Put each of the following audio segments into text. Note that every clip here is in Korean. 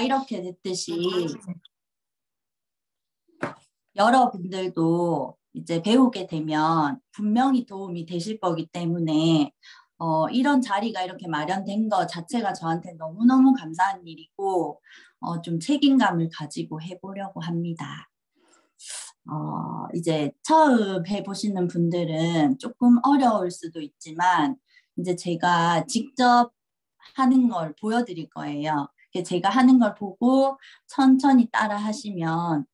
이렇게 됐듯이 여러분들도 이제 배우게 되면 분명히 도움이 되실 거기 때문에 이런 자리가 이렇게 마련된 거 자체가 저한테 너무너무 감사한 일이고 좀 책임감을 가지고 해보려고 합니다. 이제 처음 해보시는 분들은 조금 어려울 수도 있지만 이제 제가 직접 하는 걸 보여드릴 거예요. 제가 하는 걸 보고 천천히 따라 하시면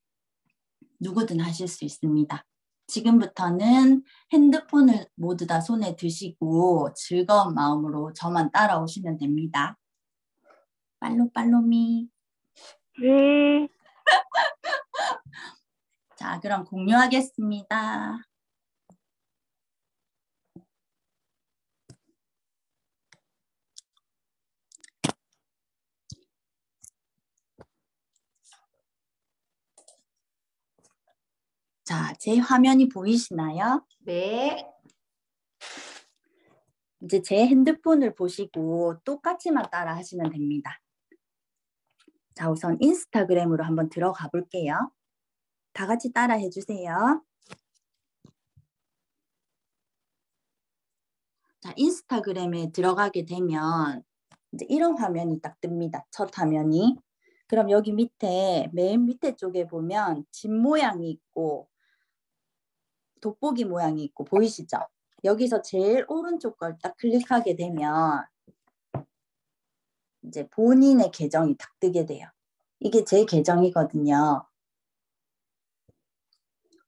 누구든 하실 수 있습니다. 지금부터는 핸드폰을 모두 다 손에 드시고 즐거운 마음으로 저만 따라오시면 됩니다. 팔로미. 네. 자, 그럼 공유하겠습니다. 자, 제 화면이 보이시나요? 네. 이제 제 핸드폰을 보시고 똑같이만 따라 하시면 됩니다. 자, 우선 인스타그램으로 한번 들어가 볼게요. 다 같이 따라 해주세요. 자, 인스타그램에 들어가게 되면 이제 이런 화면이 딱 뜹니다. 첫 화면이. 그럼 여기 밑에 맨 밑에 쪽에 보면 집 모양이 있고 돋보기 모양이 있고 보이시죠? 여기서 제일 오른쪽 걸 딱 클릭하게 되면 이제 본인의 계정이 딱 뜨게 돼요. 이게 제 계정이거든요.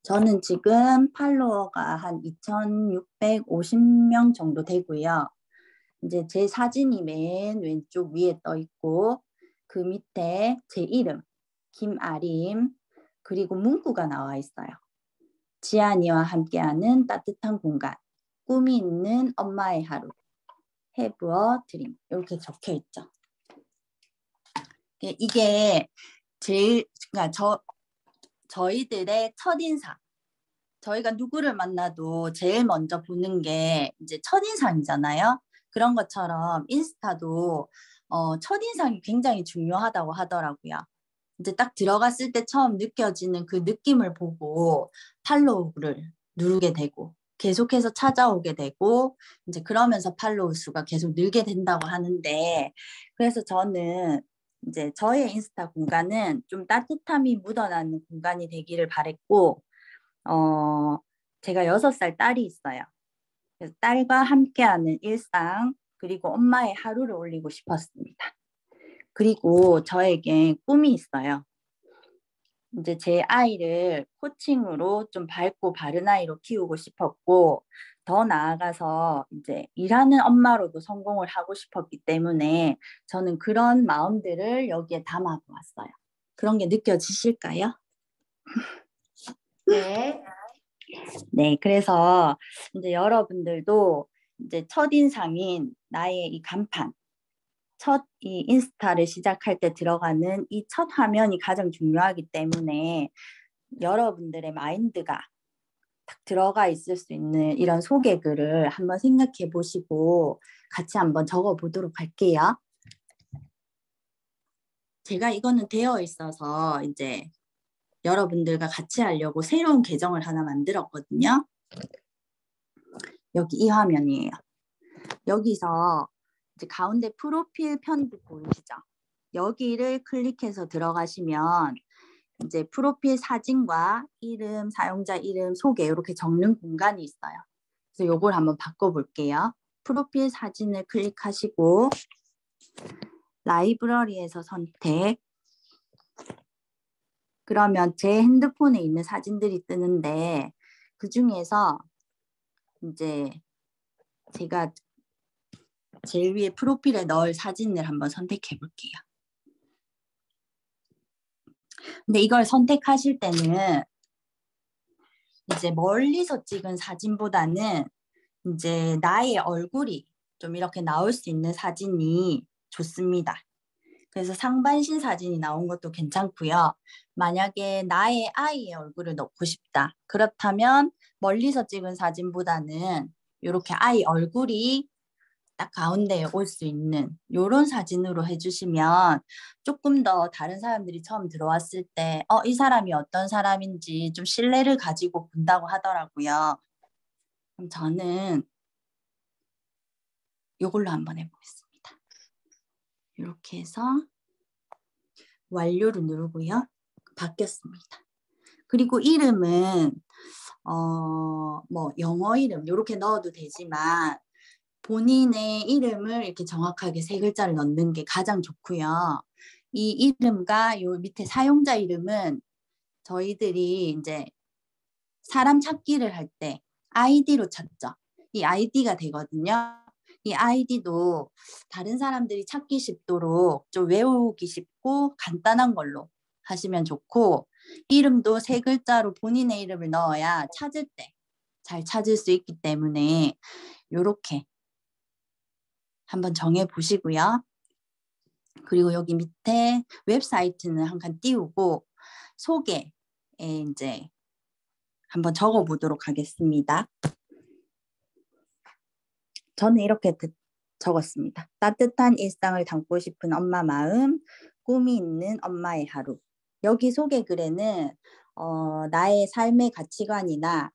저는 지금 팔로워가 한 2,650명 정도 되고요. 이제 제 사진이 맨 왼쪽 위에 떠 있고 그 밑에 제 이름 김아림 그리고 문구가 나와 있어요. 지안이와 함께하는 따뜻한 공간, 꿈이 있는 엄마의 하루, Have a dream 이렇게 적혀 있죠. 이게 제일 그러니까 저희들의 첫인상. 저희가 누구를 만나도 제일 먼저 보는 게 이제 첫인상이잖아요. 그런 것처럼 인스타도 첫인상이 굉장히 중요하다고 하더라고요. 이제 딱 들어갔을 때 처음 느껴지는 그 느낌을 보고 팔로우를 누르게 되고 계속해서 찾아오게 되고 이제 그러면서 팔로우 수가 계속 늘게 된다고 하는데 그래서 저는 이제 저의 인스타 공간은 좀 따뜻함이 묻어나는 공간이 되기를 바랬고 제가 6살 딸이 있어요. 그래서 딸과 함께하는 일상 그리고 엄마의 하루를 올리고 싶었습니다. 그리고 저에게 꿈이 있어요. 이제 제 아이를 코칭으로 좀 밝고 바른 아이로 키우고 싶었고 더 나아가서 이제 일하는 엄마로도 성공을 하고 싶었기 때문에 저는 그런 마음들을 여기에 담아보았어요. 그런 게 느껴지실까요? 네. 네, 그래서 이제 여러분들도 이제 첫인상인 나의 이 간판, 첫 이 인스타를 시작할 때 들어가는 이 첫 화면이 가장 중요하기 때문에 여러분들의 마인드가 딱 들어가 있을 수 있는 이런 소개글을 한번 생각해 보시고 같이 한번 적어 보도록 할게요. 제가 이거는 되어 있어서 이제 여러분들과 같이 하려고 새로운 계정을 하나 만들었거든요. 여기 이 화면이에요. 여기서 이제 가운데 프로필 편집 보이시죠? 여기를 클릭해서 들어가시면 이제 프로필 사진과 이름, 사용자 이름, 소개 이렇게 적는 공간이 있어요. 그래서 이걸 한번 바꿔볼게요. 프로필 사진을 클릭하시고 라이브러리에서 선택. 그러면 제 핸드폰에 있는 사진들이 뜨는데 그 중에서 이제 제가 제일 위에 프로필에 넣을 사진을 한번 선택해 볼게요. 근데 이걸 선택하실 때는 이제 멀리서 찍은 사진보다는 이제 나의 얼굴이 좀 이렇게 나올 수 있는 사진이 좋습니다. 그래서 상반신 사진이 나온 것도 괜찮고요. 만약에 나의 아이의 얼굴을 넣고 싶다. 그렇다면 멀리서 찍은 사진보다는 이렇게 아이 얼굴이 딱 가운데에 올 수 있는 이런 사진으로 해주시면 조금 더 다른 사람들이 처음 들어왔을 때 이 사람이 어떤 사람인지 좀 신뢰를 가지고 본다고 하더라고요. 그럼 저는 이걸로 한번 해보겠습니다. 이렇게 해서 완료를 누르고요. 바뀌었습니다. 그리고 이름은 뭐 영어 이름 이렇게 넣어도 되지만 본인의 이름을 이렇게 정확하게 3글자를 넣는 게 가장 좋고요. 이 이름과 요 밑에 사용자 이름은 저희들이 이제 사람 찾기를 할 때 아이디로 찾죠. 이 아이디가 되거든요. 이 아이디도 다른 사람들이 찾기 쉽도록 좀 외우기 쉽고 간단한 걸로 하시면 좋고, 이름도 3글자로 본인의 이름을 넣어야 찾을 때 잘 찾을 수 있기 때문에 이렇게 한번 정해 보시고요. 그리고 여기 밑에 웹사이트는 한 칸 띄우고 소개에 이제 한번 적어 보도록 하겠습니다. 저는 이렇게 적었습니다. 따뜻한 일상을 담고 싶은 엄마 마음, 꿈이 있는 엄마의 하루. 여기 소개 글에는 나의 삶의 가치관이나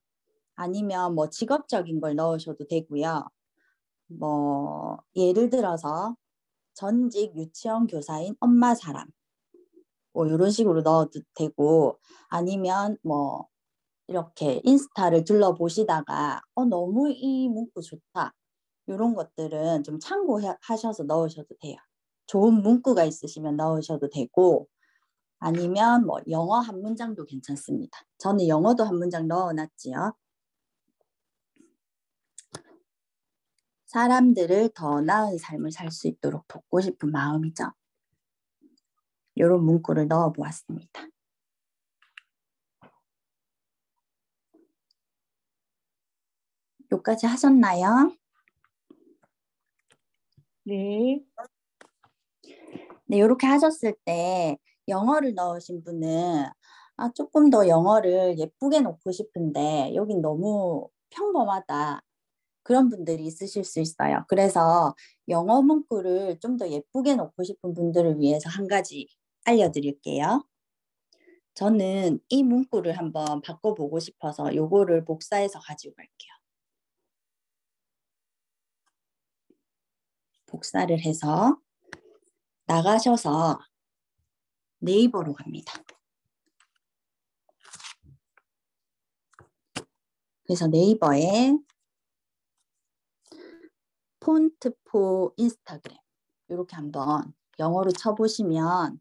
아니면 뭐 직업적인 걸 넣으셔도 되고요. 뭐 예를 들어서 전직 유치원 교사인 엄마 사람 뭐 이런 식으로 넣어도 되고, 아니면 뭐 이렇게 인스타를 둘러보시다가 너무 이 문구 좋다 이런 것들은 좀 참고하셔서 넣으셔도 돼요. 좋은 문구가 있으시면 넣으셔도 되고, 아니면 뭐 영어 한 문장도 괜찮습니다. 저는 영어도 한 문장 넣어놨지요. 사람들을 더 나은 삶을 살 수 있도록 돕고 싶은 마음이죠. 이런 문구를 넣어 보았습니다. 여기까지 하셨나요? 네. 네, 이렇게 하셨을 때 영어를 넣으신 분은 조금 더 영어를 예쁘게 놓고 싶은데 여긴 너무 평범하다. 그런 분들이 있으실 수 있어요. 그래서 영어 문구를 좀 더 예쁘게 놓고 싶은 분들을 위해서 한 가지 알려드릴게요. 저는 이 문구를 한번 바꿔보고 싶어서 요거를 복사해서 가지고 갈게요. 복사를 해서 나가셔서 네이버로 갑니다. 그래서 네이버에 폰트포 인스타그램 이렇게 한번 영어로 쳐보시면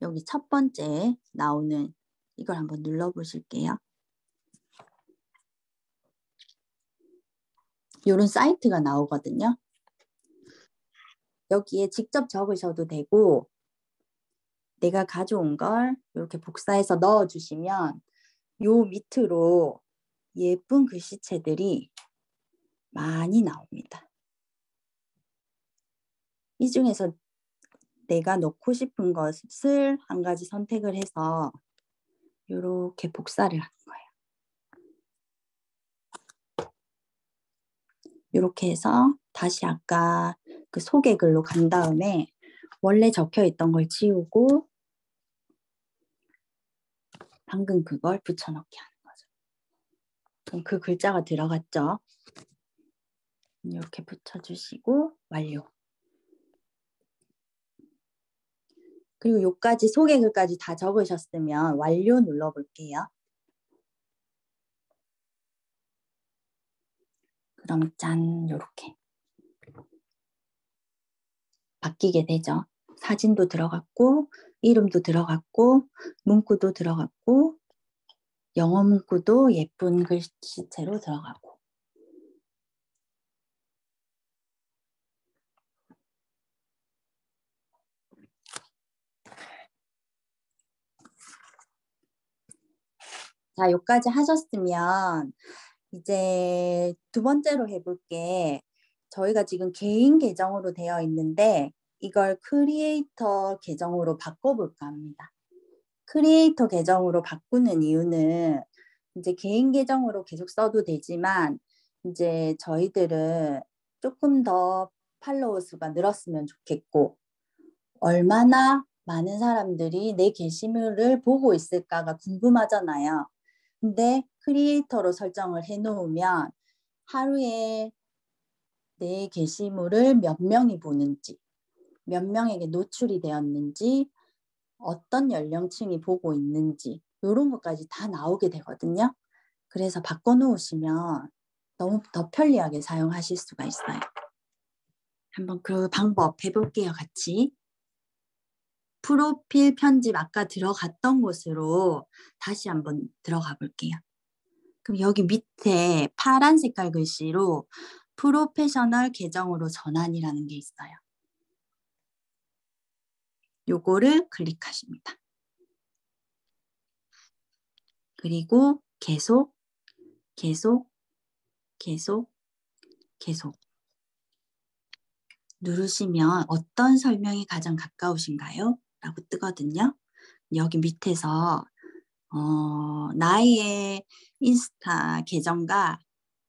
여기 첫 번째 나오는 이걸 한번 눌러보실게요. 이런 사이트가 나오거든요. 여기에 직접 적으셔도 되고 내가 가져온 걸 이렇게 복사해서 넣어주시면 요 밑으로 예쁜 글씨체들이 많이 나옵니다. 이 중에서 내가 넣고 싶은 것을 한 가지 선택을 해서 이렇게 복사를 하는 거예요. 이렇게 해서 다시 아까 그 소개 글로 간 다음에 원래 적혀 있던 걸 지우고 방금 그걸 붙여넣기 하는 거죠. 그럼 그 글자가 들어갔죠? 이렇게 붙여주시고 완료. 그리고 요까지 소개 글까지 다 적으셨으면 완료 눌러볼게요. 그럼 짠, 요렇게 바뀌게 되죠. 사진도 들어갔고 이름도 들어갔고 문구도 들어갔고 영어 문구도 예쁜 글씨체로 들어가고. 자, 여기까지 하셨으면 이제 두 번째로 해볼게. 저희가 지금 개인 계정으로 되어 있는데 이걸 크리에이터 계정으로 바꿔볼까 합니다. 크리에이터 계정으로 바꾸는 이유는 이제 개인 계정으로 계속 써도 되지만 이제 저희들은 조금 더 팔로워 수가 늘었으면 좋겠고 얼마나 많은 사람들이 내 게시물을 보고 있을까가 궁금하잖아요. 근데 크리에이터로 설정을 해놓으면 하루에 내 게시물을 몇 명이 보는지, 몇 명에게 노출이 되었는지, 어떤 연령층이 보고 있는지 이런 것까지 다 나오게 되거든요. 그래서 바꿔놓으시면 너무 더 편리하게 사용하실 수가 있어요. 한번 그 방법 해볼게요, 같이. 프로필 편집 아까 들어갔던 곳으로 다시 한번 들어가 볼게요. 그럼 여기 밑에 파란 색깔 글씨로 프로페셔널 계정으로 전환이라는 게 있어요. 요거를 클릭하십니다. 그리고 계속, 계속, 계속, 계속 누르시면 어떤 설명이 가장 가까우신가요? 라고 뜨거든요. 여기 밑에서 나의 인스타 계정과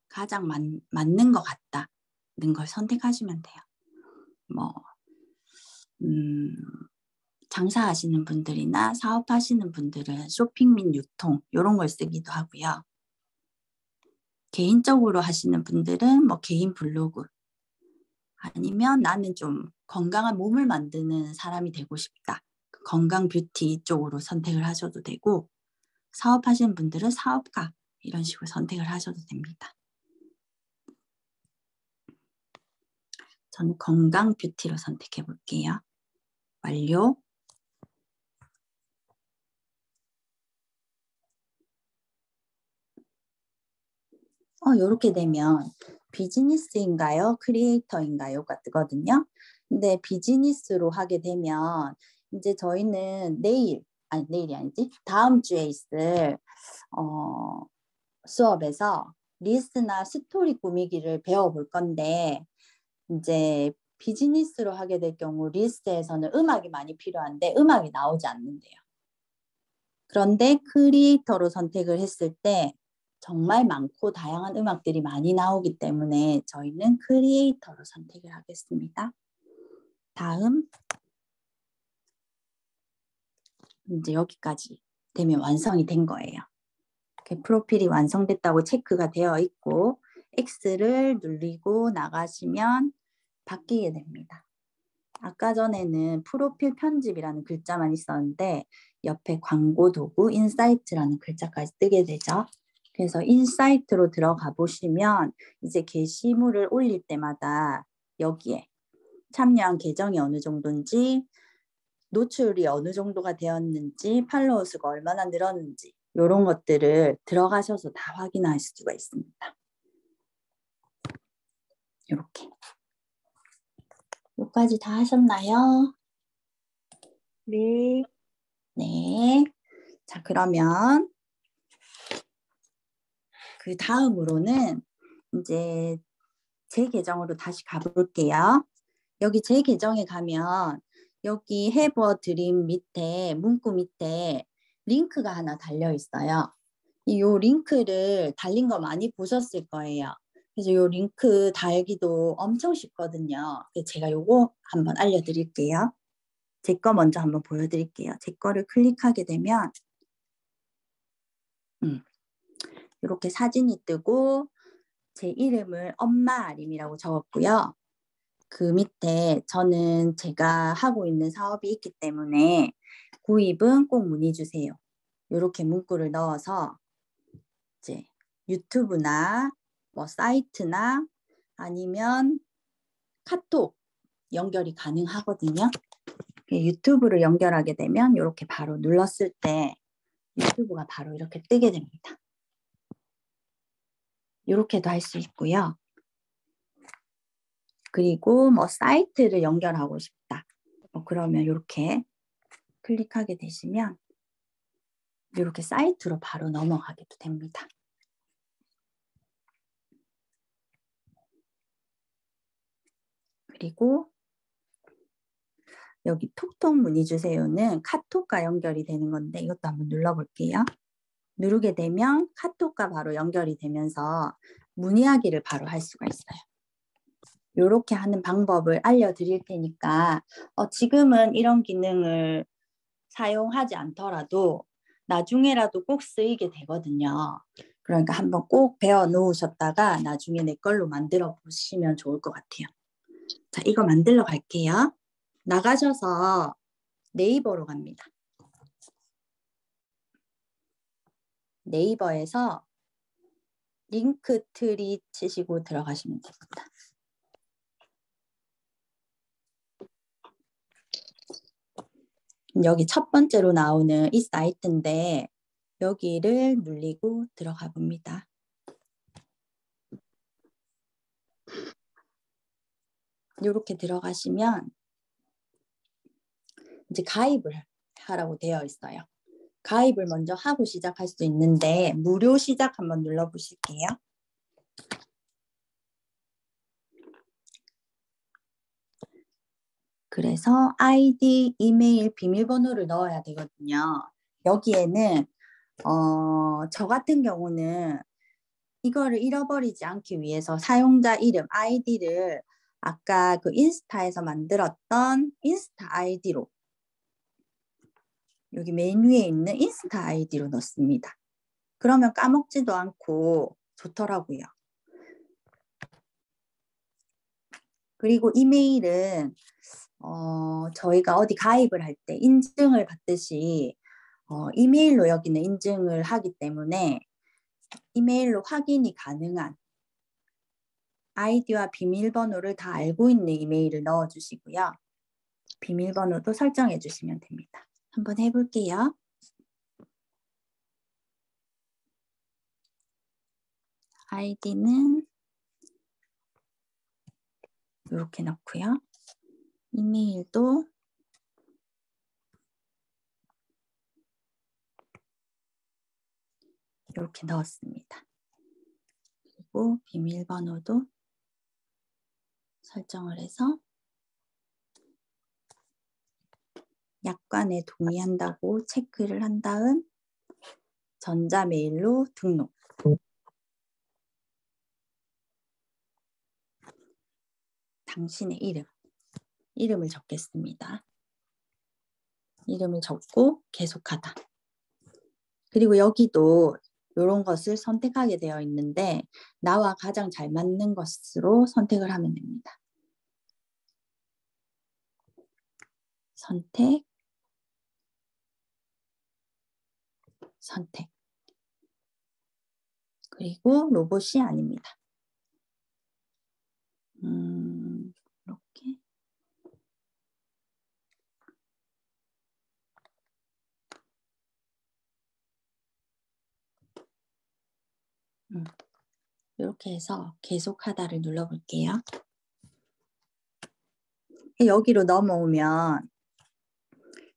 가장 맞는 것 같다는 걸 선택하시면 돼요. 뭐 장사하시는 분들이나 사업하시는 분들은 쇼핑 및 유통 이런 걸 쓰기도 하고요. 개인적으로 하시는 분들은 뭐 개인 블로그 아니면 나는 좀 건강한 몸을 만드는 사람이 되고 싶다. 건강 뷰티 쪽으로 선택을 하셔도 되고 사업하시는 분들은 사업가 이런 식으로 선택을 하셔도 됩니다. 저는 건강 뷰티로 선택해 볼게요. 완료. 이렇게 되면 비즈니스인가요? 크리에이터인가요?가 뜨거든요. 근데 비즈니스로 하게 되면 이제 저희는 내일이 아니지? 다음 주에 있을 수업에서 리스나 스토리 꾸미기를 배워볼 건데 이제 비즈니스로 하게 될 경우 리스트에서는 음악이 많이 필요한데 음악이 나오지 않는데요. 그런데 크리에이터로 선택을 했을 때 정말 많고 다양한 음악들이 많이 나오기 때문에 저희는 크리에이터로 선택을 하겠습니다. 다음 이제 여기까지 되면 완성이 된 거예요. 프로필이 완성됐다고 체크가 되어 있고 X를 누르고 나가시면 바뀌게 됩니다. 아까 전에는 프로필 편집이라는 글자만 있었는데 옆에 광고 도구 인사이트라는 글자까지 뜨게 되죠. 그래서 인사이트로 들어가 보시면 이제 게시물을 올릴 때마다 여기에 참여한 계정이 어느 정도인지 노출이 어느 정도가 되었는지 팔로워 수가 얼마나 늘었는지 이런 것들을 들어가셔서 다 확인할 수가 있습니다. 이렇게. 여기까지 다 하셨나요? 네. 네. 자, 그러면 그 다음으로는 이제 제 계정으로 다시 가볼게요. 여기 제 계정에 가면 여기 Have a Dream 밑에 문구 밑에 링크가 하나 달려 있어요. 이 링크를 달린 거 많이 보셨을 거예요. 그래서 이 링크 달기도 엄청 쉽거든요. 제가 요거 한번 알려드릴게요. 제 거 먼저 한번 보여드릴게요. 제 거를 클릭하게 되면 이렇게 사진이 뜨고 제 이름을 엄마 아림이라고 적었고요. 그 밑에 저는 제가 하고 있는 사업이 있기 때문에 구입은 꼭 문의 주세요. 이렇게 문구를 넣어서 이제 유튜브나 뭐 사이트나 아니면 카톡 연결이 가능하거든요. 유튜브를 연결하게 되면 이렇게 바로 눌렀을 때 유튜브가 바로 이렇게 뜨게 됩니다. 이렇게도 할 수 있고요. 그리고 뭐 사이트를 연결하고 싶다. 그러면 이렇게 클릭하게 되시면 이렇게 사이트로 바로 넘어가게도 됩니다. 그리고 여기 톡톡 문의 주세요는 카톡과 연결이 되는 건데 이것도 한번 눌러볼게요. 누르게 되면 카톡과 바로 연결이 되면서 문의하기를 바로 할 수가 있어요. 이렇게 하는 방법을 알려드릴 테니까 지금은 이런 기능을 사용하지 않더라도 나중에라도 꼭 쓰이게 되거든요. 그러니까 한번 꼭 배워 놓으셨다가 나중에 내 걸로 만들어 보시면 좋을 것 같아요. 자, 이거 만들러 갈게요. 나가셔서 네이버로 갑니다. 네이버에서 링크트리 치시고 들어가시면 됩니다. 여기 첫 번째로 나오는 이 사이트인데 여기를 눌리고 들어가 봅니다. 이렇게 들어가시면 이제 가입을 하라고 되어 있어요. 가입을 먼저 하고 시작할 수 있는데 무료 시작 한번 눌러보실게요. 그래서 아이디, 이메일, 비밀번호를 넣어야 되거든요. 여기에는 저 같은 경우는 이거를 잃어버리지 않기 위해서 사용자 이름, 아이디를 아까 그 인스타에서 만들었던 인스타 아이디로 여기 맨 위에 있는 인스타 아이디로 넣습니다. 그러면 까먹지도 않고 좋더라고요. 그리고 이메일은 저희가 어디 가입을 할 때 인증을 받듯이 이메일로 여기는 인증을 하기 때문에 이메일로 확인이 가능한 아이디와 비밀번호를 다 알고 있는 이메일을 넣어주시고요. 비밀번호도 설정해 주시면 됩니다. 한번 해볼게요. 아이디는 이렇게 넣고요. 이메일도 이렇게 넣었습니다. 그리고 비밀번호도 설정을 해서 약관에 동의한다고 체크를 한 다음 전자메일로 등록. 당신의 이름을 적겠습니다. 이름을 적고 계속하다. 그리고 여기도 이런 것을 선택하게 되어 있는데 나와 가장 잘 맞는 것으로 선택을 하면 됩니다. 선택. 그리고 로봇이 아닙니다. 이렇게. 이렇게 해서 계속하다를 눌러볼게요. 여기로 넘어오면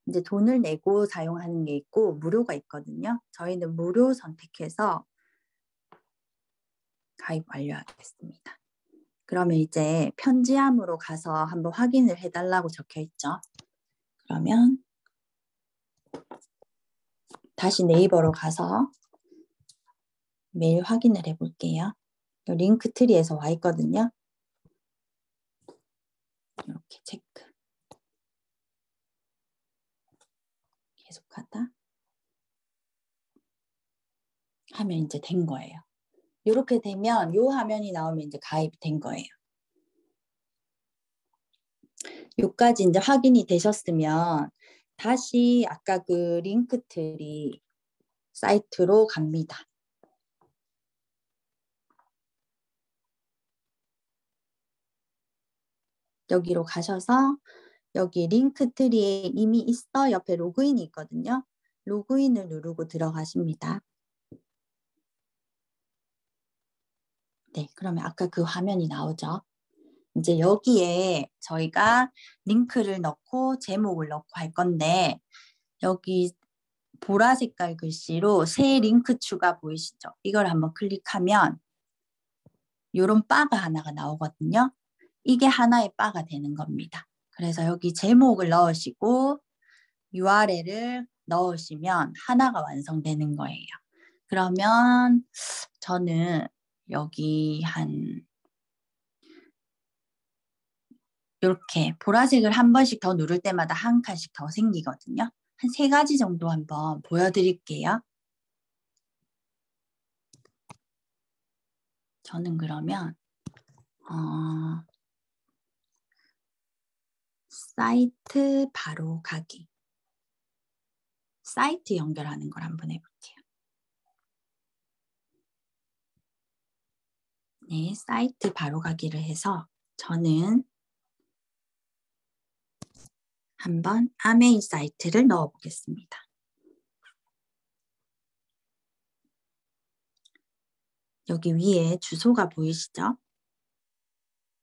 이제 돈을 내고 사용하는 게 있고 무료가 있거든요. 저희는 무료 선택해서 가입 완료하겠습니다. 그러면 이제 편지함으로 가서 한번 확인을 해달라고 적혀 있죠. 그러면 다시 네이버로 가서 메일 확인을 해볼게요. 링크트리에서 와 있거든요. 이렇게 체크. 계속하다. 하면 이제 된 거예요. 이렇게 되면 이 화면이 나오면 이제 가입이 된 거예요. 여기까지 이제 확인이 되셨으면 다시 아까 그 링크트리 사이트로 갑니다. 여기로 가셔서 여기 링크트리에 이미 있어 옆에 로그인이 있거든요. 로그인을 누르고 들어가십니다. 네, 그러면 아까 그 화면이 나오죠. 이제 여기에 저희가 링크를 넣고 제목을 넣고 할 건데 여기 보라 색깔 글씨로 새 링크 추가 보이시죠? 이걸 한번 클릭하면 이런 바가 하나가 나오거든요. 이게 하나의 바가 되는 겁니다. 그래서 여기 제목을 넣으시고 URL을 넣으시면 하나가 완성되는 거예요. 그러면 저는 여기 한 이렇게 보라색을 한 번씩 더 누를 때마다 한 칸씩 더 생기거든요. 한 3가지 정도 한번 보여드릴게요. 저는 그러면 사이트 바로 가기. 사이트 연결하는 걸 한번 해볼게요. 네, 사이트 바로 가기를 해서 저는 한번 아메이 사이트를 넣어 보겠습니다. 여기 위에 주소가 보이시죠?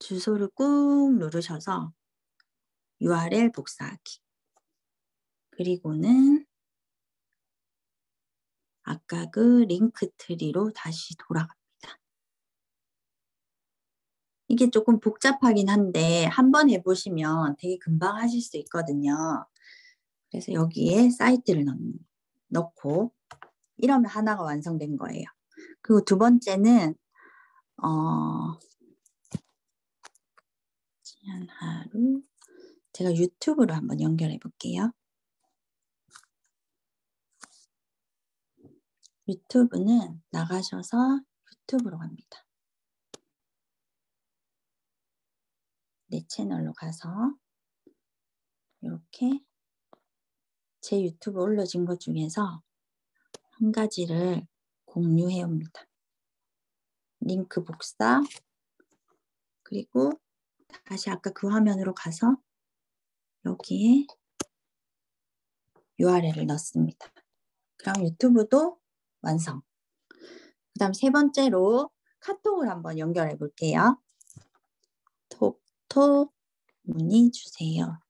주소를 꾹 누르셔서 URL 복사하기. 그리고는 아까 그 링크 트리로 다시 돌아갑니다. 이게 조금 복잡하긴 한데 한번 해보시면 되게 금방 하실 수 있거든요. 그래서 여기에 사이트를 넣고 이러면 하나가 완성된 거예요. 그리고 두 번째는 지난 하루 제가 유튜브로 한번 연결해 볼게요. 유튜브는 나가셔서 유튜브로 갑니다. 내 채널로 가서 이렇게 제 유튜브 올려진 것 중에서 한 가지를 공유해 옵니다. 링크 복사, 그리고 다시 아까 그 화면으로 가서 여기에 URL을 넣습니다. 그럼 유튜브도 완성. 그 다음 3번째로 카톡을 한번 연결해 볼게요. 톡톡 문의 주세요.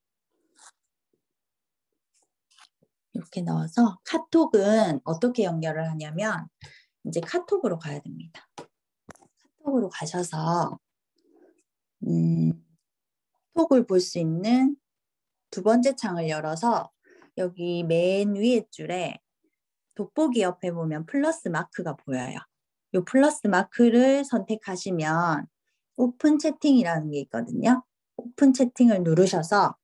이렇게 넣어서 카톡은 어떻게 연결을 하냐면 이제 카톡으로 가야 됩니다. 카톡으로 가셔서 톡을 볼 수 있는 두 번째 창을 열어서 여기 맨 위에 줄에 돋보기 옆에 보면 플러스 마크가 보여요. 이 플러스 마크를 선택하시면 오픈 채팅이라는 게 있거든요. 오픈 채팅을 누르셔서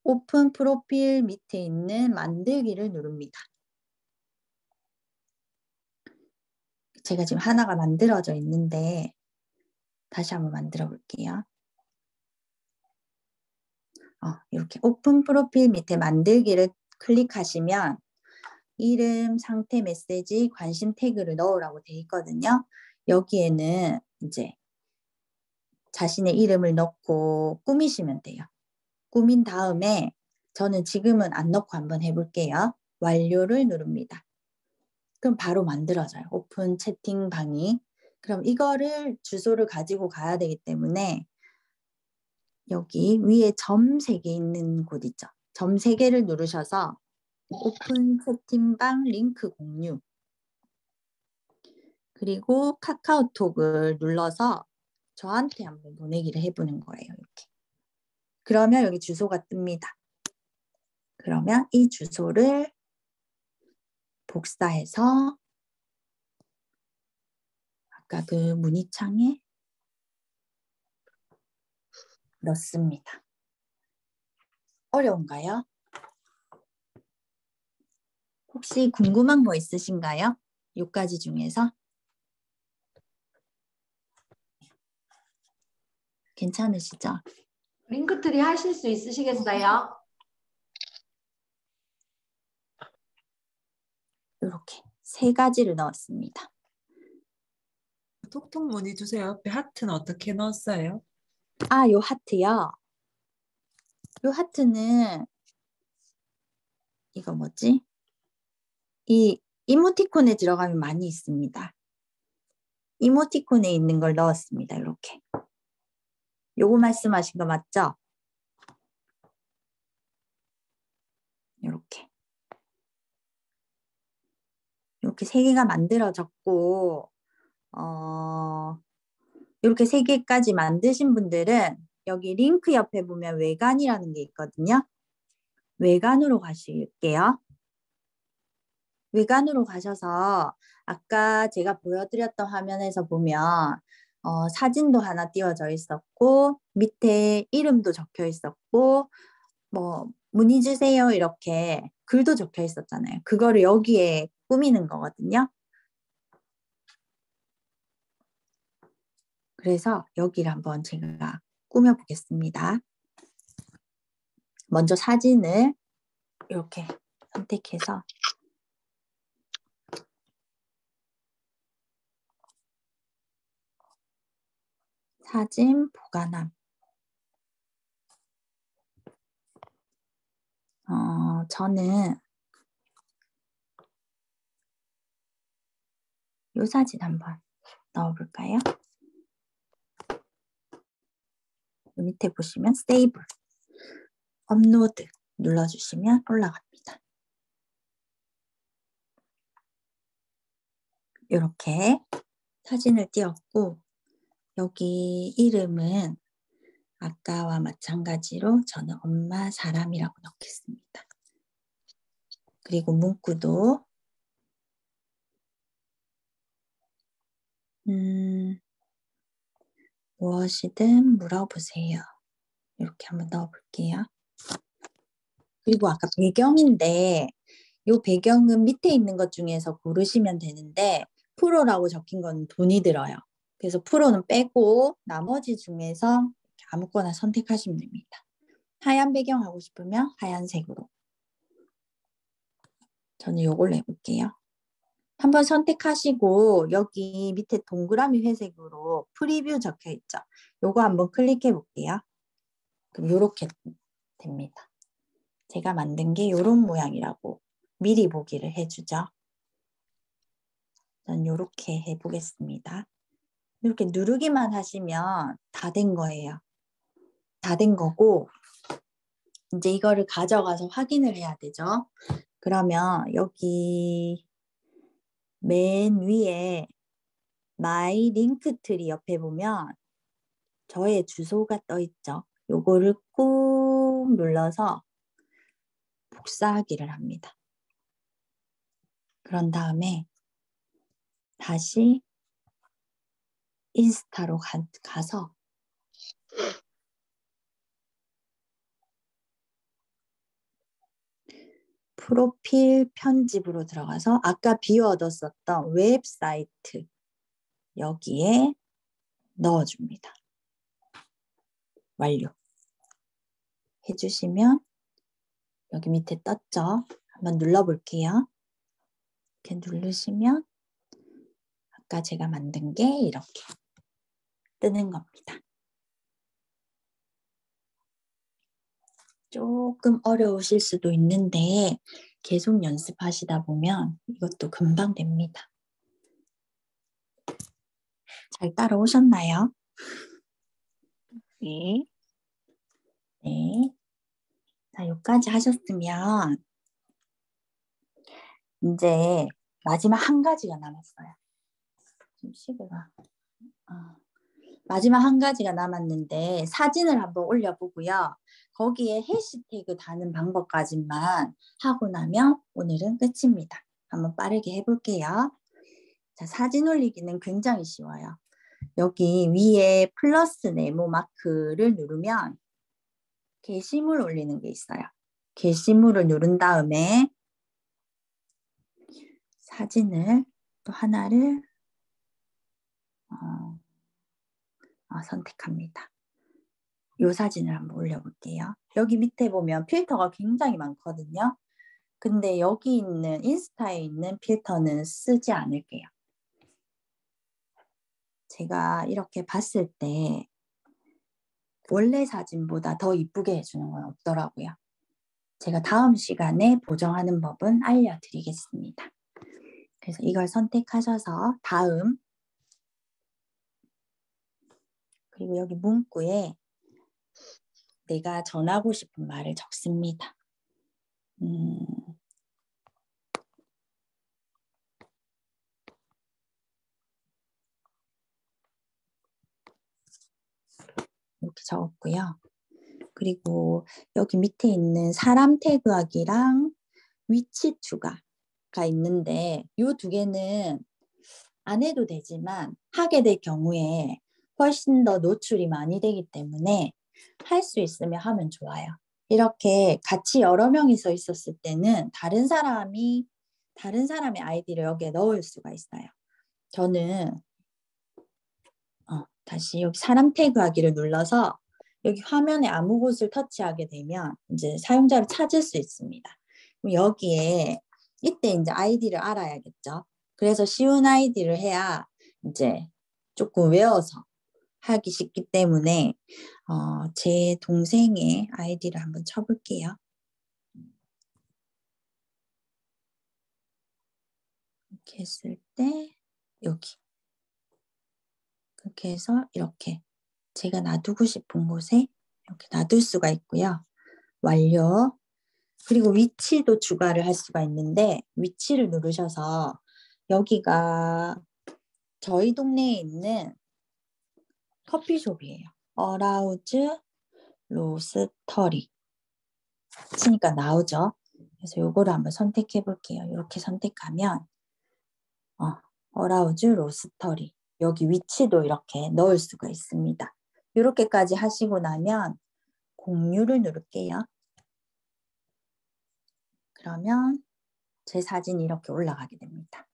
오픈 프로필 밑에 있는 만들기를 누릅니다. 제가 지금 하나가 만들어져 있는데 다시 한번 만들어 볼게요. 이렇게 오픈 프로필 밑에 만들기를 클릭하시면 이름, 상태, 메시지, 관심 태그를 넣으라고 되어 있거든요. 여기에는 이제 자신의 이름을 넣고 꾸미시면 돼요. 꾸민 다음에 저는 지금은 안 넣고 한번 해볼게요. 완료를 누릅니다. 그럼 바로 만들어져요. 오픈 채팅방이. 그럼 이거를 주소를 가지고 가야 되기 때문에 여기 위에 점 3개 있는 곳 있죠. 점 3개를 누르셔서 오픈 채팅방 링크 공유, 그리고 카카오톡을 눌러서 저한테 한번 보내기를 해보는 거예요. 이렇게. 그러면 여기 주소가 뜹니다. 그러면 이 주소를 복사해서 아까 그 문의창에 넣습니다. 어려운가요? 혹시 궁금한 거 있으신가요? 6가지 중에서? 괜찮으시죠? 링크트리 하실 수 있으시겠어요? 이렇게 3가지를 넣었습니다. 톡톡 문의 주세요. 옆에 하트는 어떻게 넣었어요? 요 하트요. 요 하트는 이거 뭐지? 이 이모티콘에 들어가면 많이 있습니다. 이모티콘에 있는 걸 넣었습니다. 이렇게. 요거 말씀하신 거 맞죠? 이렇게. 이렇게 3개가 만들어졌고 이렇게 3개까지 만드신 분들은 여기 링크 옆에 보면 외관이라는 게 있거든요. 외관으로 가실게요. 외관으로 가셔서 아까 제가 보여드렸던 화면에서 보면 사진도 하나 띄워져 있었고 밑에 이름도 적혀 있었고 뭐 문의 주세요 이렇게 글도 적혀 있었잖아요. 그거를 여기에 꾸미는 거거든요. 그래서 여기를 한번 제가 꾸며 보겠습니다. 먼저 사진을 이렇게 선택해서 사진 보관함. 저는 이 사진 한번 넣어볼까요? 밑에 보시면 세이브, 업로드 눌러주시면 올라갑니다. 이렇게 사진을 띄웠고 여기 이름은 아까와 마찬가지로 저는 엄마 사람이라고 넣겠습니다. 그리고 문구도 무엇이든 물어보세요. 이렇게 한번 넣어볼게요. 그리고 아까 배경인데 이 배경은 밑에 있는 것 중에서 고르시면 되는데 프로라고 적힌 건 돈이 들어요. 그래서 프로는 빼고 나머지 중에서 아무거나 선택하시면 됩니다. 하얀 배경 하고 싶으면 하얀색으로. 저는 이걸로 해볼게요. 한번 선택하시고 여기 밑에 동그라미 회색으로 프리뷰 적혀 있죠. 요거 한번 클릭해 볼게요. 그럼 요렇게 됩니다. 제가 만든 게 요런 모양이라고 미리 보기를 해주죠. 전 요렇게 해보겠습니다. 이렇게 누르기만 하시면 다 된 거예요. 다 된 거고 이제 이거를 가져가서 확인을 해야 되죠. 그러면 여기 맨 위에 마이 링크트리 옆에 보면 저의 주소가 떠 있죠. 요거를 꾹 눌러서 복사하기를 합니다. 그런 다음에 다시 인스타로 가서 프로필 편집으로 들어가서 아까 비워뒀었던 웹사이트 여기에 넣어줍니다. 완료. 해주시면 여기 밑에 떴죠? 한번 눌러볼게요. 이렇게 누르시면 아까 제가 만든 게 이렇게 뜨는 겁니다. 조금 어려우실 수도 있는데 계속 연습하시다 보면 이것도 금방 됩니다. 잘 따라오셨나요? 네. 네. 자, 여기까지 하셨으면 이제 마지막 한 가지가 남았어요. 지금 시계가 마지막 한 가지가 남았는데 사진을 한번 올려보고요. 거기에 해시태그 다는 방법까지만 하고 나면 오늘은 끝입니다. 한번 빠르게 해볼게요. 자, 사진 올리기는 굉장히 쉬워요. 여기 위에 플러스 네모 마크를 누르면 게시물 올리는 게 있어요. 게시물을 누른 다음에 사진을 또 하나를 선택합니다. 이 사진을 한번 올려볼게요. 여기 밑에 보면 필터가 굉장히 많거든요. 근데 여기 있는 인스타에 있는 필터는 쓰지 않을게요. 제가 이렇게 봤을 때 원래 사진보다 더 이쁘게 해주는 건 없더라고요. 제가 다음 시간에 보정하는 법은 알려드리겠습니다. 그래서 이걸 선택하셔서 다음 그리고 여기 문구에 내가 전하고 싶은 말을 적습니다. 이렇게 적었고요. 그리고 여기 밑에 있는 사람 태그하기랑 위치 추가가 있는데 이 두 개는 안 해도 되지만 하게 될 경우에 훨씬 더 노출이 많이 되기 때문에 할 수 있으면 하면 좋아요. 이렇게 같이 여러 명이서 있었을 때는 다른 사람의 아이디를 여기에 넣을 수가 있어요. 저는 다시 여기 사람 태그하기를 눌러서 여기 화면에 아무 곳을 터치하게 되면 이제 사용자를 찾을 수 있습니다. 그럼 여기에 이때 이제 아이디를 알아야겠죠. 그래서 쉬운 아이디를 해야 이제 조금 외워서 하기 쉽기 때문에 제 동생의 아이디를 한번 쳐볼게요. 이렇게 했을 때 여기 그렇게 해서 이렇게 제가 놔두고 싶은 곳에 이렇게 놔둘 수가 있고요. 완료. 그리고 위치도 추가를 할 수가 있는데 위치를 누르셔서 여기가 저희 동네에 있는 커피숍이에요. 어라우즈 로스터리 치니까 나오죠. 그래서 요거를 한번 선택해 볼게요. 이렇게 선택하면 어라우즈 로스터리 여기 위치도 이렇게 넣을 수가 있습니다. 이렇게까지 하시고 나면 공유를 누를게요. 그러면 제 사진이 이렇게 올라가게 됩니다.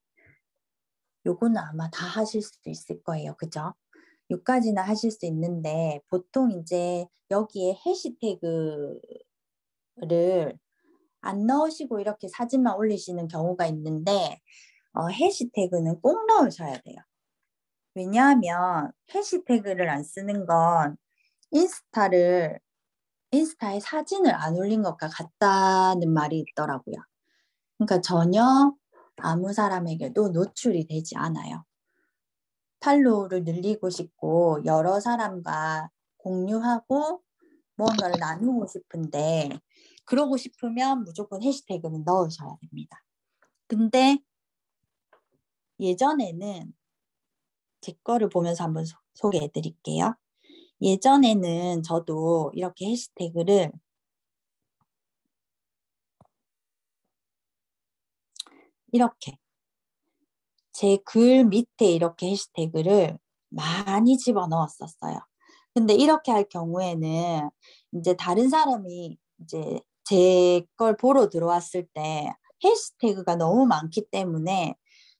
요거는 아마 다 하실 수 있을 거예요. 그죠? 요까지는 하실 수 있는데 보통 이제 여기에 해시태그를 안 넣으시고 이렇게 사진만 올리시는 경우가 있는데 해시태그는 꼭 넣으셔야 돼요. 왜냐하면 해시태그를 안 쓰는 건 인스타에 사진을 안 올린 것과 같다는 말이 있더라고요. 그러니까 전혀 아무 사람에게도 노출이 되지 않아요. 팔로우를 늘리고 싶고 여러 사람과 공유하고 무언가를 나누고 싶은데 그러고 싶으면 무조건 해시태그는 넣으셔야 됩니다. 근데 예전에는 제 거를 보면서 한번 소개해 드릴게요. 예전에는 저도 이렇게 해시태그를 이렇게 제 글 밑에 이렇게 해시태그를 많이 집어넣었었어요. 근데 이렇게 할 경우에는 이제 다른 사람이 이제 제 걸 보러 들어왔을 때 해시태그가 너무 많기 때문에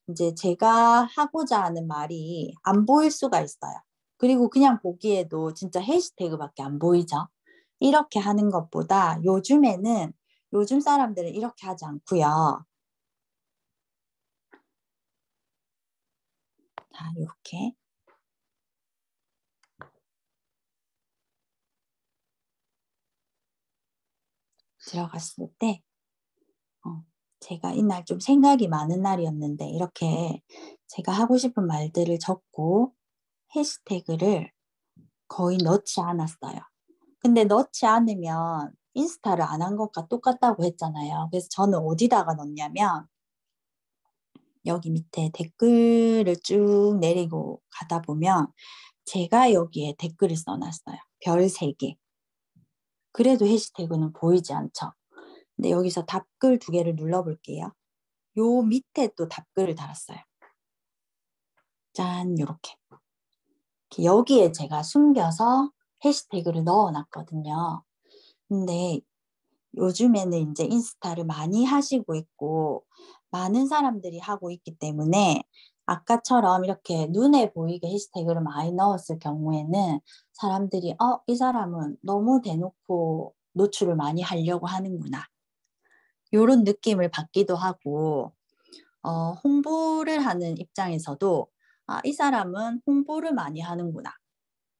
이제 제가 하고자 하는 말이 안 보일 수가 있어요. 그리고 그냥 보기에도 진짜 해시태그밖에 안 보이죠. 이렇게 하는 것보다 요즘 사람들은 이렇게 하지 않고요. 자, 이렇게 들어갔을 때 제가 이날 좀 생각이 많은 날이었는데 이렇게 제가 하고 싶은 말들을 적고 해시태그를 거의 넣지 않았어요. 근데 넣지 않으면 인스타를 안 한 것과 똑같다고 했잖아요. 그래서 저는 어디다가 넣냐면 여기 밑에 댓글을 쭉 내리고 가다 보면 제가 여기에 댓글을 써놨어요. 별 3개. 그래도 해시태그는 보이지 않죠. 근데 여기서 답글 2개를 눌러볼게요. 요 밑에 또 답글을 달았어요. 짠, 요렇게. 여기에 제가 숨겨서 해시태그를 넣어놨거든요. 근데 요즘에는 이제 인스타를 많이 하시고 있고 많은 사람들이 하고 있기 때문에 아까처럼 이렇게 눈에 보이게 해시태그를 많이 넣었을 경우에는 사람들이 이 사람은 너무 대놓고 노출을 많이 하려고 하는구나. 요런 느낌을 받기도 하고 홍보를 하는 입장에서도 이 사람은 홍보를 많이 하는구나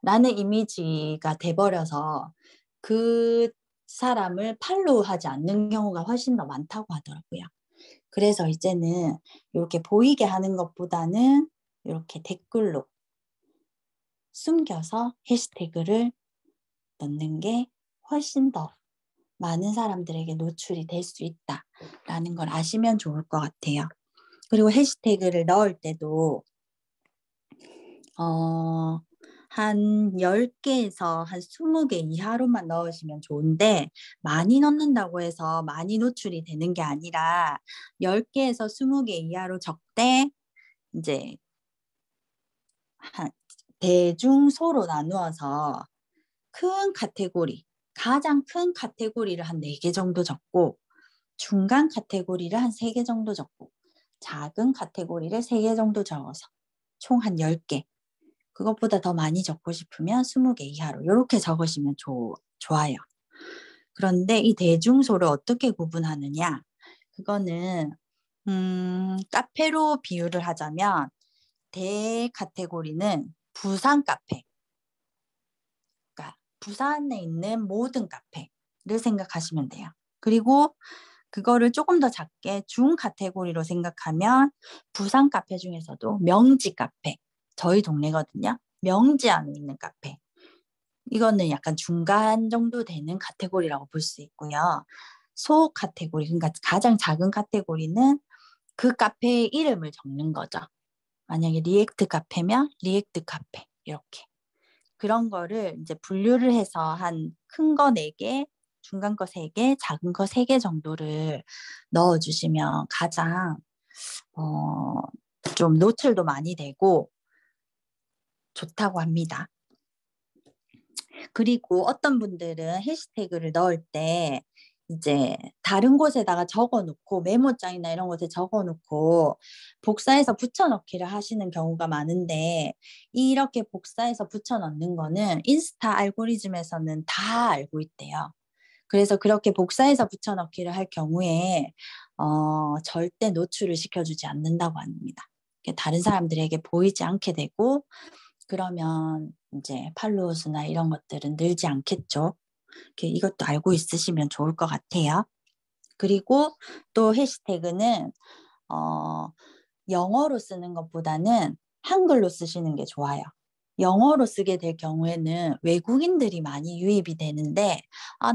라는 이미지가 돼버려서 그 사람을 팔로우하지 않는 경우가 훨씬 더 많다고 하더라고요. 그래서 이제는 이렇게 보이게 하는 것보다는 이렇게 댓글로 숨겨서 해시태그를 넣는 게 훨씬 더 많은 사람들에게 노출이 될 수 있다라는 걸 아시면 좋을 것 같아요. 그리고 해시태그를 넣을 때도 한 10개에서 한 20개 이하로만 넣으시면 좋은데 많이 넣는다고 해서 많이 노출이 되는 게 아니라 10개에서 20개 이하로 적되 이제 대중소로 나누어서 큰 카테고리, 가장 큰 카테고리를 한 4개 정도 적고 중간 카테고리를 한 3개 정도 적고 작은 카테고리를 3개 정도 적어서 총 한 10개. 그것보다 더 많이 적고 싶으면 20개 이하로 이렇게 적으시면 좋아요. 그런데 이 대중소를 어떻게 구분하느냐? 그거는 카페로 비유를 하자면 대 카테고리는 부산 카페. 그러니까 부산에 있는 모든 카페를 생각하시면 돼요. 그리고 그거를 조금 더 작게 중 카테고리로 생각하면 부산 카페 중에서도 명지 카페, 저희 동네거든요. 명지 안에 있는 카페. 이거는 약간 중간 정도 되는 카테고리라고 볼 수 있고요. 소 카테고리, 그러니까 가장 작은 카테고리는 그 카페의 이름을 적는 거죠. 만약에 리액트 카페면 리액트 카페 이렇게. 그런 거를 이제 분류를 해서 한 큰 거 4개, 중간 거 3개, 작은 거 3개 정도를 넣어주시면 가장 좀 노출도 많이 되고 좋다고 합니다. 그리고 어떤 분들은 해시태그를 넣을 때 이제 다른 곳에다가 적어놓고 메모장이나 이런 곳에 적어놓고 복사해서 붙여넣기를 하시는 경우가 많은데 이렇게 복사해서 붙여넣는 거는 인스타 알고리즘에서는 다 알고 있대요. 그래서 그렇게 복사해서 붙여넣기를 할 경우에 절대 노출을 시켜주지 않는다고 합니다. 다른 사람들에게 보이지 않게 되고 그러면 이제 팔로워 수나 이런 것들은 늘지 않겠죠. 이것도 알고 있으시면 좋을 것 같아요. 그리고 또 해시태그는 영어로 쓰는 것보다는 한글로 쓰시는 게 좋아요. 영어로 쓰게 될 경우에는 외국인들이 많이 유입이 되는데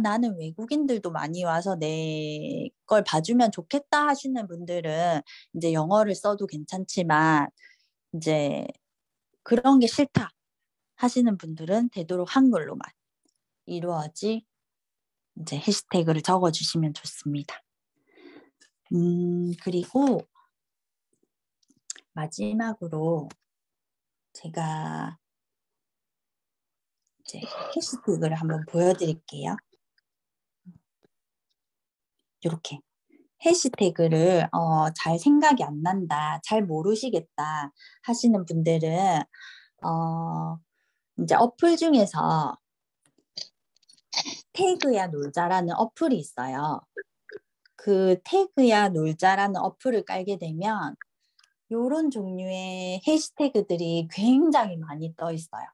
나는 외국인들도 많이 와서 내 걸 봐주면 좋겠다 하시는 분들은 이제 영어를 써도 괜찮지만 이제 그런 게 싫다 하시는 분들은 되도록 한글로만 이루어지 이제 해시태그를 적어주시면 좋습니다. 그리고 마지막으로 제가 이제 해시태그를 한번 보여드릴게요. 이렇게 해시태그를 잘 생각이 안 난다, 잘 모르시겠다 하시는 분들은 이제 어플 중에서 태그야 놀자라는 어플이 있어요. 그 태그야 놀자라는 어플을 깔게 되면 이런 종류의 해시태그들이 굉장히 많이 떠 있어요.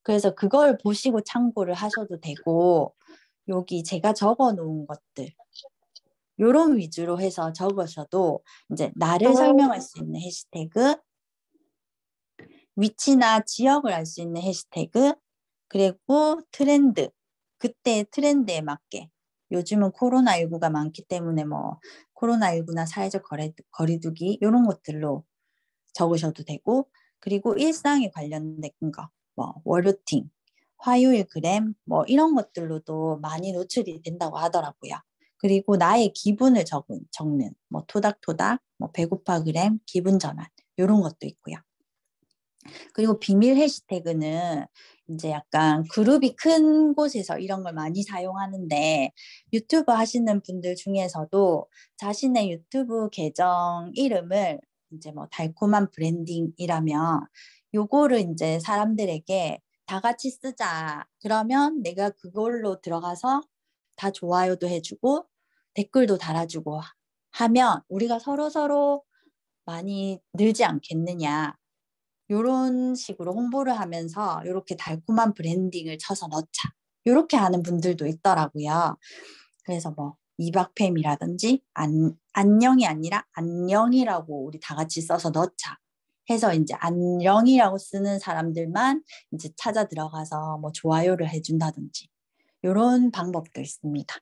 그래서 그걸 보시고 참고를 하셔도 되고 여기 제가 적어 놓은 것들 요런 위주로 해서 적으셔도 이제 나를 설명할 수 있는 해시태그, 위치나 지역을 알 수 있는 해시태그, 그리고 트렌드, 그때 트렌드에 맞게 요즘은 코로나19가 많기 때문에 뭐 코로나19나 사회적 거리두기 이런 것들로 적으셔도 되고 그리고 일상에 관련된 거, 뭐 월루팅, 화요일 그램 뭐 이런 것들로도 많이 노출이 된다고 하더라고요. 그리고 나의 기분을 적는 뭐 토닥토닥, 뭐 배고파 그램, 기분 전환 이런 것도 있고요. 그리고 비밀 해시태그는 이제 약간 그룹이 큰 곳에서 이런 걸 많이 사용하는데 유튜브 하시는 분들 중에서도 자신의 유튜브 계정 이름을 이제 뭐 달콤한 브랜딩이라면 요거를 이제 사람들에게 다 같이 쓰자. 그러면 내가 그걸로 들어가서 다 좋아요도 해주고 댓글도 달아주고 하면 우리가 서로 많이 늘지 않겠느냐. 이런 식으로 홍보를 하면서 이렇게 달콤한 브랜딩을 쳐서 넣자. 이렇게 하는 분들도 있더라고요. 그래서 뭐 이박팸이라든지 안녕이 아니라 안녕이라고 우리 다 같이 써서 넣자. 해서 이제 안녕이라고 쓰는 사람들만 이제 찾아 들어가서 뭐 좋아요를 해준다든지 이런 방법도 있습니다.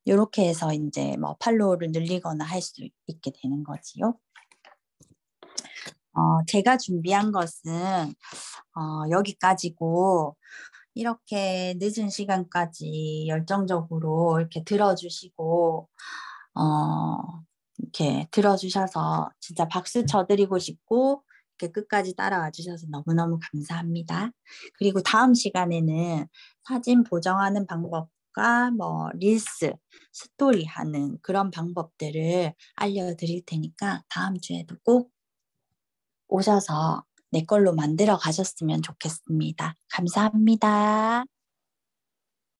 이렇게 해서 이제 뭐 팔로우를 늘리거나 할 수 있게 되는 거지요. 제가 준비한 것은 여기까지고 이렇게 늦은 시간까지 열정적으로 이렇게 들어주시고 이렇게 들어주셔서 진짜 박수 쳐드리고 싶고 이렇게 끝까지 따라와 주셔서 너무너무 감사합니다. 그리고 다음 시간에는 사진 보정하는 방법과 뭐 릴스, 스토리 하는 그런 방법들을 알려드릴 테니까 다음 주에도 꼭 오셔서 내 걸로 만들어 가셨으면 좋겠습니다. 감사합니다.